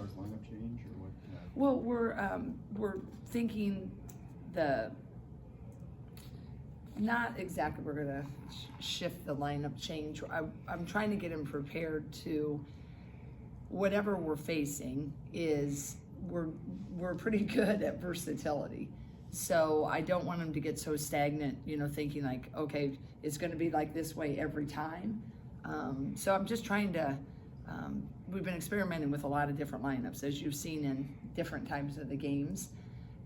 far as lineup change or what? Well, we're thinking not exactly we're gonna shift the lineup change. I'm trying to get him prepared to whatever we're facing is we're pretty good at versatility. So I don't want him to get so stagnant, thinking like, okay, it's going to be like this way every time. So I'm just trying to, we've been experimenting with a lot of different lineups, as you've seen in different times of the games.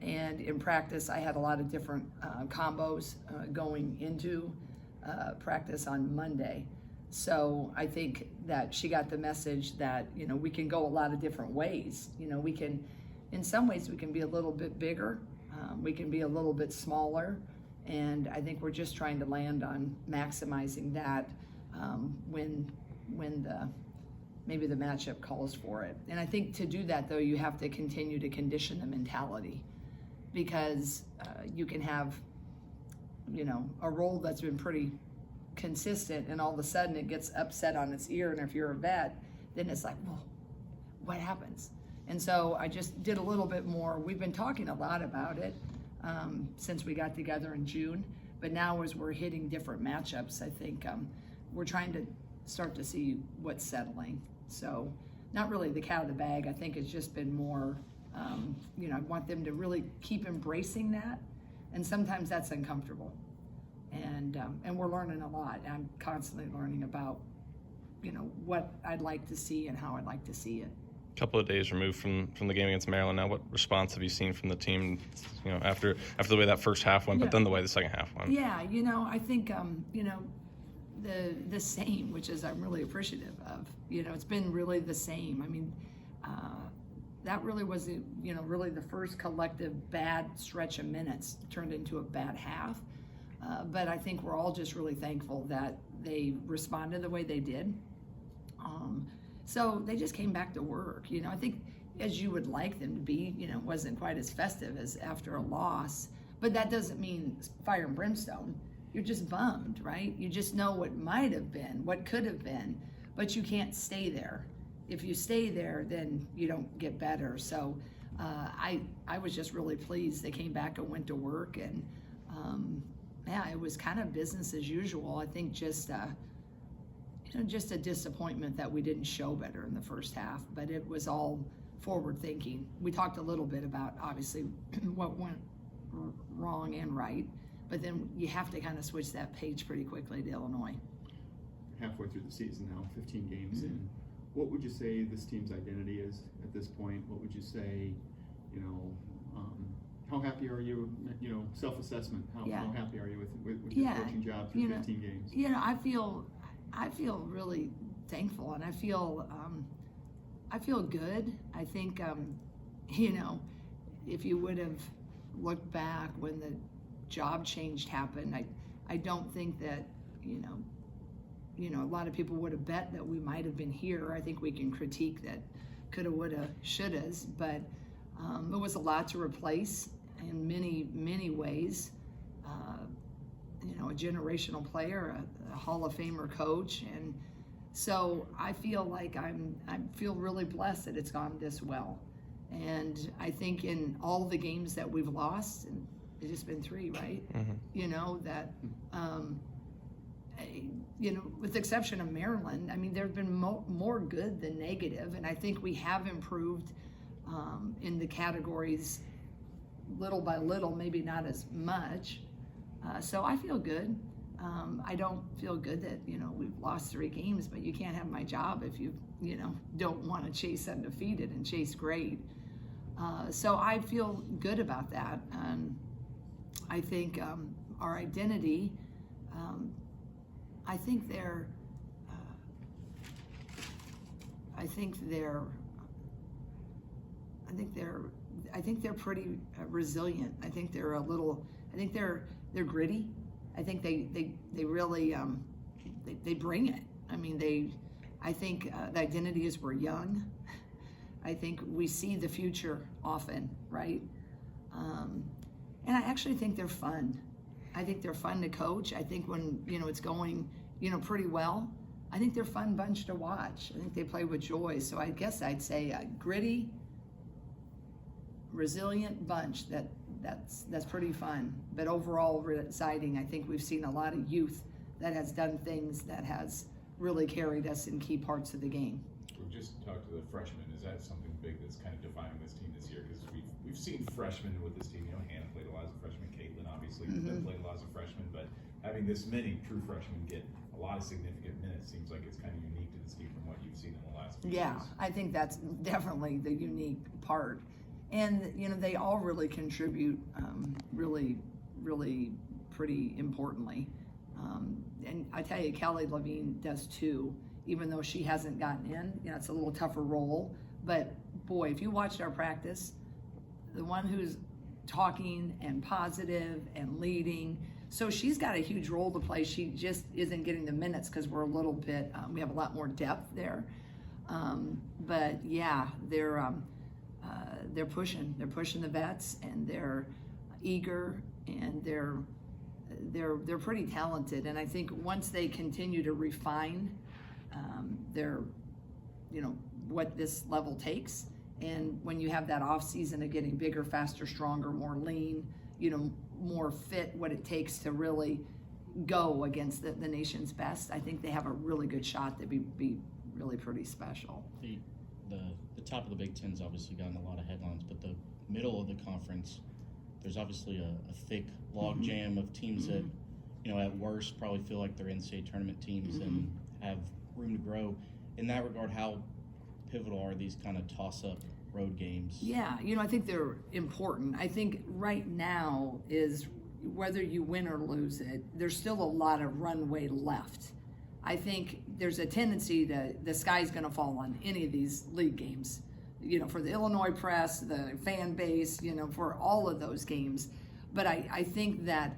And in practice, I had a lot of different combos going into practice on Monday. So I think that she got the message that, we can go a lot of different ways. We can, in some ways, we can be a little bit bigger. We can be a little bit smaller. And I think we're just trying to land on maximizing that when maybe the matchup calls for it. And I think to do that, though, you have to continue to condition the mentality, because you can have, a role that's been pretty consistent and all of a sudden it gets upset on its ear. And if you're a vet, then it's like, well, what happens? And so I just did a little bit more. We've been talking a lot about it since we got together in June, but now as we're hitting different matchups, I think we're trying to start to see what's settling. So not really the cat out of the bag. I think it's just been more, I want them to really keep embracing that. And sometimes that's uncomfortable. And we're learning a lot. I'm constantly learning about, what I'd like to see and how I'd like to see it. Couple of days removed from the game against Maryland now, what response have you seen from the team, after the way that first half went, but then the way the second half went? Yeah, I think, the same, which is I'm really appreciative of. It's been really the same. I mean, that really was, really the first collective bad stretch of minutes turned into a bad half. But I think we're all just really thankful that they responded the way they did. So they just came back to work. I think as you would like them to be, wasn't quite as festive as after a loss, but that doesn't mean fire and brimstone. You're just bummed, right? You just know what might have been, what could have been, but you can't stay there. If you stay there, then you don't get better. So I was just really pleased they came back and went to work, and it was kind of business as usual. I think just a disappointment that we didn't show better in the first half, but it was all forward thinking. We talked a little bit about obviously what went wrong and right, but then you have to kind of switch that page pretty quickly to Illinois. Halfway through the season now, 15 games in. What would you say this team's identity is at this point? What would you say, how happy are you, self-assessment, how happy are you with your coaching job through 15 games? I feel really thankful, and I feel good. I think, if you would have looked back when the job change happened, I don't think that, a lot of people would have bet that we might have been here. I think we can critique that coulda, woulda, shouldas, but it was a lot to replace in many, many ways. A generational player, a Hall of Famer coach, and so I feel like I feel really blessed that it's gone this well. And I think in all the games that we've lost, and it's just been 3, right? Mm-hmm. With the exception of Maryland, I mean, there have been more good than negative, and I think we have improved in the categories little by little, maybe not as much. So I feel good. I don't feel good that, we've lost 3 games, but you can't have my job if you, don't want to chase undefeated and chase great. So I feel good about that. I think our identity, I think they're pretty resilient. I think they're gritty. I think they really they bring it. I mean, I think the identity is we're young. I think we see the future often, right? And I actually think they're fun. I think they're fun to coach. I think when it's going pretty well, I think they're a fun bunch to watch. I think they play with joy. So I guess I'd say a gritty, resilient bunch that's pretty fun. But overall exciting. I think we've seen a lot of youth that has done things that has really carried us in key parts of the game. We've just talked to the freshmen. Is that something big that's kind of defining this team this year? Because we've seen freshmen with this team. You know, Hannah played a lot as a freshman. Caitlin obviously played a lot as a freshman. But having this many true freshmen get a lot of significant minutes seems like it's kind of unique to this team from what you've seen in the last few years. I think that's definitely the unique part. And, you know, they all really contribute really pretty importantly. And I tell you, Kelly Levine does too, even though she hasn't gotten in. You know, it's a little tougher role. But, boy, if you watched our practice, the one who's talking and positive and leading, so she's got a huge role to play. She just isn't getting the minutes because we're a little bit, we have a lot more depth there. But, yeah, they're pushing. They're pushing the vets, and they're eager, and they're pretty talented. And I think once they continue to refine their, you know, what this level takes, and when you have that off season of getting bigger, faster, stronger, more lean, you know, more fit, what it takes to really go against the nation's best, I think they have a really good shot to be really pretty special. The top of the Big Ten's obviously gotten a lot of headlines, but the middle of the conference, there's obviously a thick log jam of teams that, you know, at worst probably feel like they're NCAA tournament teams and have room to grow. In that regard, how pivotal are these kind of toss-up road games? Yeah, you know, I think they're important. I think right now is whether you win or lose it, there's still a lot of runway left. I think there's a tendency that the sky's going to fall on any of these league games, you know, for the Illinois press, the fan base, you know, for all of those games. But I think that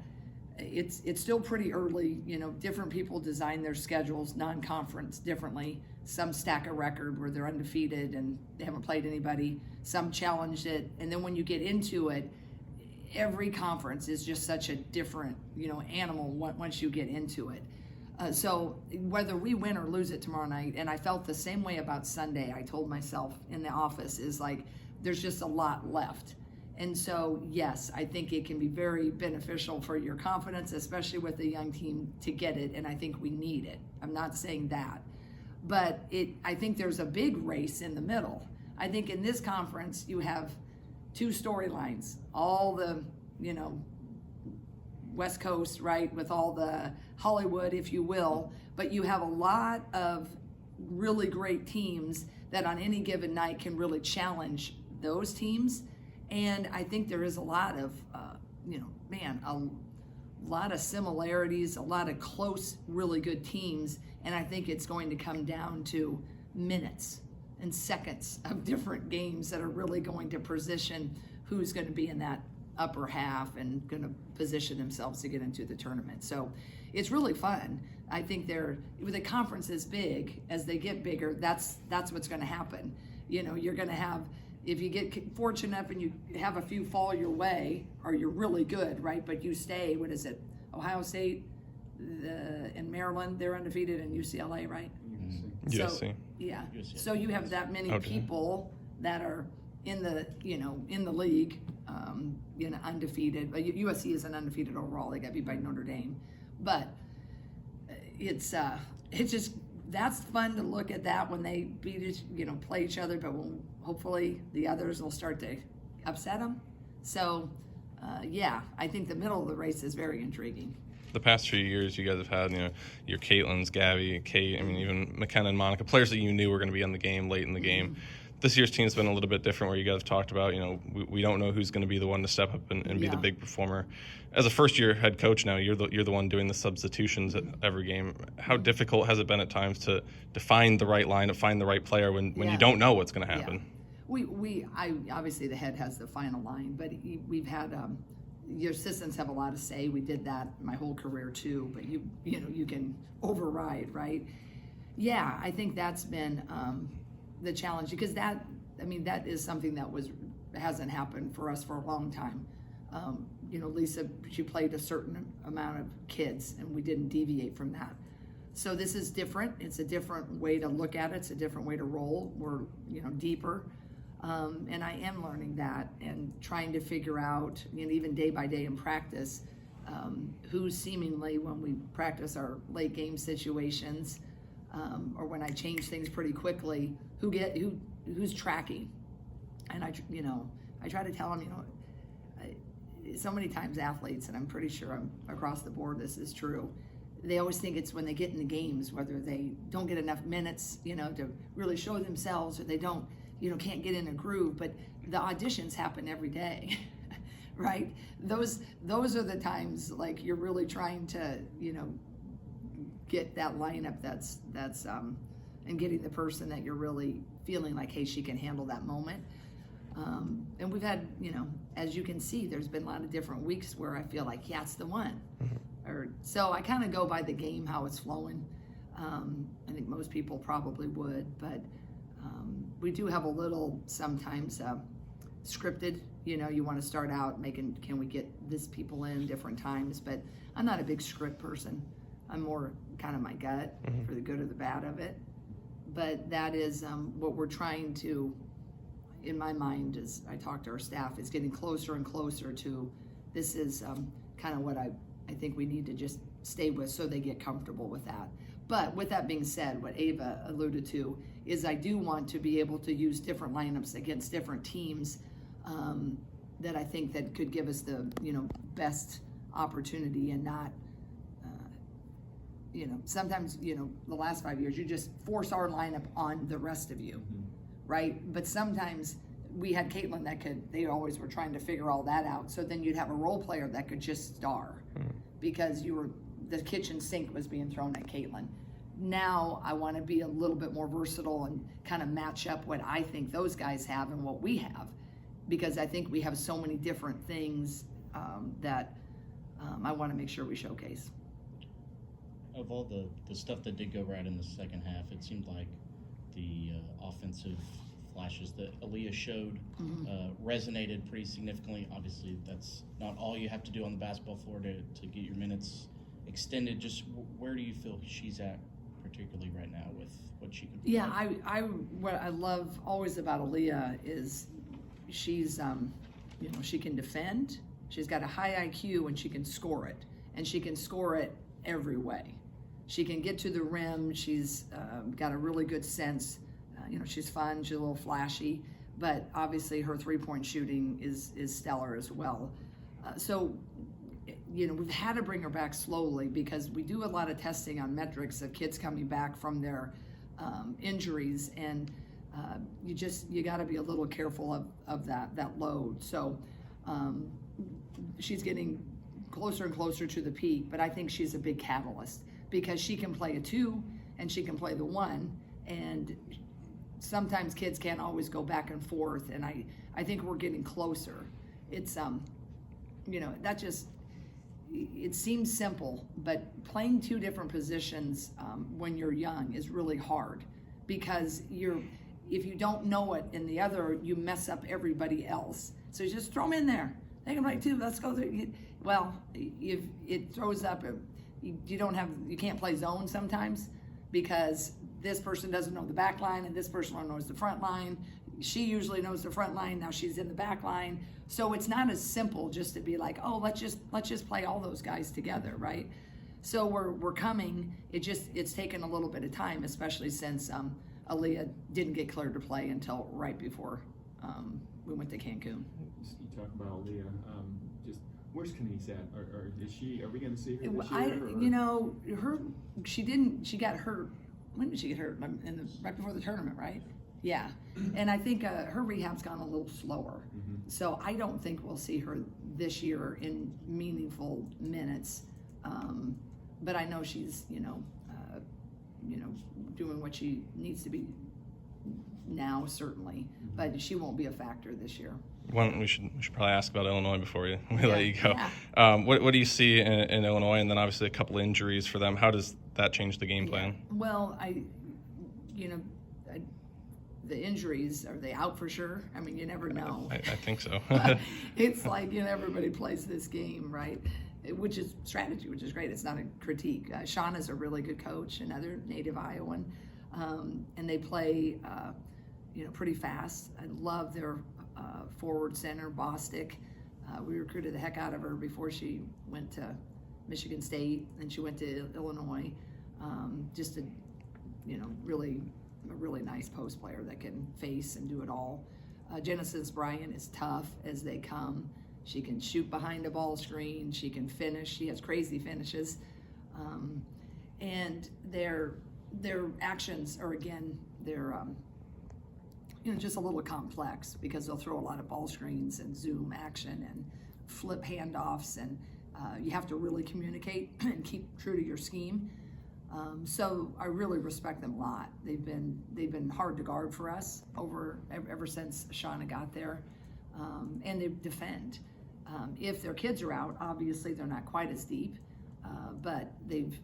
it's still pretty early. You know, different people design their schedules, non-conference, differently. Some stack a record where they're undefeated and they haven't played anybody. Some challenged it. And then when you get into it, every conference is just such a different, you know, animal once you get into it. So whether we win or lose it tomorrow night, and I felt the same way about Sunday, I told myself in the office, is like there's just a lot left. And so, yes, I think it can be very beneficial for your confidence, especially with a young team, to get it, and I think we need it. I'm not saying that. But I think there's a big race in the middle. I think in this conference, you have two storylines, all the, you know, West Coast, right, with all the Hollywood, if you will, but you have a lot of really great teams that on any given night can really challenge those teams. And I think there is a lot of, you know, man, a lot of similarities, a lot of close, really good teams. And I think it's going to come down to minutes and seconds of different games that are really going to position who's going to be in that upper half and going to position themselves to get into the tournament. So it's really fun. I think the conference is big. As they get bigger, that's what's going to happen. You know, you're going to have, if you get fortunate enough and you have a few fall your way, or you're really good, right? But you stay, what is it? Ohio State and Maryland, they're undefeated, and UCLA, right? USC. So, yeah. USC. So you have that many people that are in the, you know, in the league, you know, undefeated. But USC isn't undefeated overall. They got beat by Notre Dame. But it's just, that's fun to look at that when they beat each, you know, play each other. But hopefully the others will start to upset them. So, yeah, I think the middle of the race is very intriguing. The past few years, you guys have had, you know, your Caitlins, Gabby, Kate, I mean, even McKenna and Monica, players that you knew were going to be in the game late in the game. This year's team's been a little bit different, where you guys have talked about, you know, we don't know who's going to be the one to step up and be the big performer. As a first-year head coach now, you're the one doing the substitutions at every game. How difficult has it been at times to find the right line, to find the right player when you don't know what's going to happen? I obviously the head has the final line, but we've had your assistants have a lot of say. We did that my whole career too, but you know you can override, right? Yeah, I think that's been the challenge, because that is something that hasn't happened for us for a long time. You know, Lisa, she played a certain amount of kids, and we didn't deviate from that. So this is different. It's a different way to look at it. It's a different way to roll. We're, deeper. And I am learning that and trying to figure out, even day by day in practice, who seemingly, when we practice our late game situations, or when I change things pretty quickly, who's tracking. And I try to tell them, so many times athletes, and I'm pretty sure I'm across the board, this is true. They always think it's when they get in the games, whether they don't get enough minutes, to really show themselves, or they don't, can't get in a groove. But the auditions happen every day, right? Those are the times like you're really trying to, get that lineup that's and getting the person that you're really feeling like, hey, she can handle that moment. And we've had, as you can see, there's been a lot of different weeks where I feel like, yeah, it's the one. So I kind of go by the game, how it's flowing. I think most people probably would, but we do have a little sometimes scripted. You want to start out can we get this people in different times? But I'm not a big script person. I'm more kind of my gut for the good or the bad of it. But that is what we're trying to, in my mind, as I talk to our staff, is getting closer and closer to this is kind of what I think we need to just stay with so they get comfortable with that. But with that being said, what Ava alluded to is I do want to be able to use different lineups against different teams that I think that could give us the best opportunity and not sometimes the last 5 years you just force our lineup on the rest of you, right? But sometimes we had Caitlin they always were trying to figure all that out. So then you'd have a role player that could just star because the kitchen sink was being thrown at Caitlin. Now I want to be a little bit more versatile and kind of match up what I think those guys have and what we have, because I think we have so many different things that I want to make sure we showcase. Of all the stuff that did go right in the second half, it seemed like the offensive flashes that Aaliyah showed resonated pretty significantly. Obviously, that's not all you have to do on the basketball floor to get your minutes extended. Just where do you feel she's at particularly right now with what she can provide? Yeah, what I love always about Aaliyah is she's, she can defend. She's got a high IQ and she can score it. And she can score it every way. She can get to the rim. She's got a really good sense. She's fun. She's a little flashy, but obviously her three-point shooting is stellar as well. So we've had to bring her back slowly because we do a lot of testing on metrics of kids coming back from their injuries, and you got to be a little careful of that load. So she's getting closer and closer to the peak, but I think she's a big catalyst because she can play a 2 and she can play the 1, and sometimes kids can't always go back and forth, and I think we're getting closer. It's that just, it seems simple, but playing 2 different positions when you're young is really hard because if you don't know it in the other, you mess up everybody else. So just throw them in there. They can play 2. Let's go through. Well, if it throws up, you can't play zone sometimes because this person doesn't know the back line and this person knows the front line. She usually knows the front line. Now she's in the back line. So it's not as simple just to be like, oh, let's just play all those guys together, right? So we're coming. It's taken a little bit of time, especially since Aaliyah didn't get cleared to play until right before we went to Cancun. You talk about Aaliyah. Just where's Kenise at? Or is she? Are we going to see her this year? She got hurt. When did she get hurt? Right before the tournament, right? Yeah. And I think her rehab's gone a little slower. So I don't think we'll see her this year in meaningful minutes. But I know she's, doing what she needs to be now, certainly. But she won't be a factor this year. We should probably ask about Illinois before we let you go. Yeah. What do you see in Illinois, and then obviously a couple of injuries for them? How does that change the game plan? Well, the injuries, are they out for sure? I mean, you never know. I think so. It's like everybody plays this game, right? which is strategy, which is great. It's not a critique. Shauna's a really good coach, another native Iowan, and they play, pretty fast. I love their forward center, Bostic. We recruited the heck out of her before she went to Michigan State, and she went to Illinois. Just a really nice post player that can face and do it all. Genesis Bryant is tough as they come. She can shoot behind a ball screen. She can finish. She has crazy finishes. And their actions are, again, they're just a little complex because they'll throw a lot of ball screens and zoom action and flip handoffs, and you have to really communicate and keep true to your scheme. So I really respect them a lot. They've been hard to guard for us ever since Shauna got there, and they defend. If their kids are out, obviously they're not quite as deep, but they've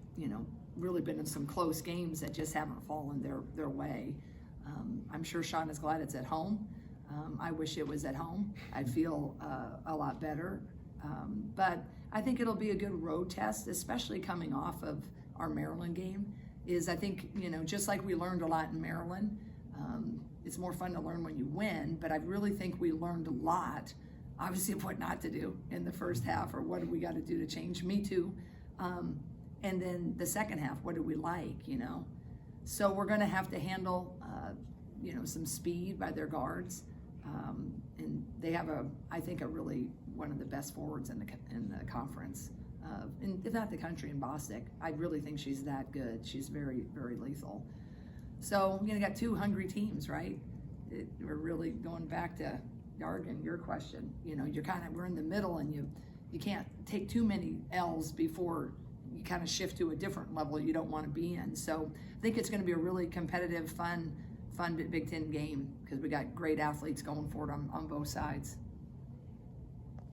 really been in some close games that just haven't fallen their way. I'm sure Shauna's glad it's at home. I wish it was at home. I'd feel a lot better. But I think it'll be a good road test, especially coming off of our Maryland game. I think, just like we learned a lot in Maryland, it's more fun to learn when you win, but I really think we learned a lot, obviously, of what not to do in the first half, or what do we got to do to change. Me too. And then the second half, what do we like, So we're going to have to handle, some speed by their guards. And they have I think really one of the best forwards in the conference, if not the country, in Bostic. I really think she's that good. She's very, very lethal. So got two hungry teams, right? We're really going back to Yargan, your question. We're in the middle, and you can't take too many L's before you kind of shift to a different level you don't want to be in. So I think it's going to be a really competitive, fun Big Ten game, because we got great athletes going for it on both sides.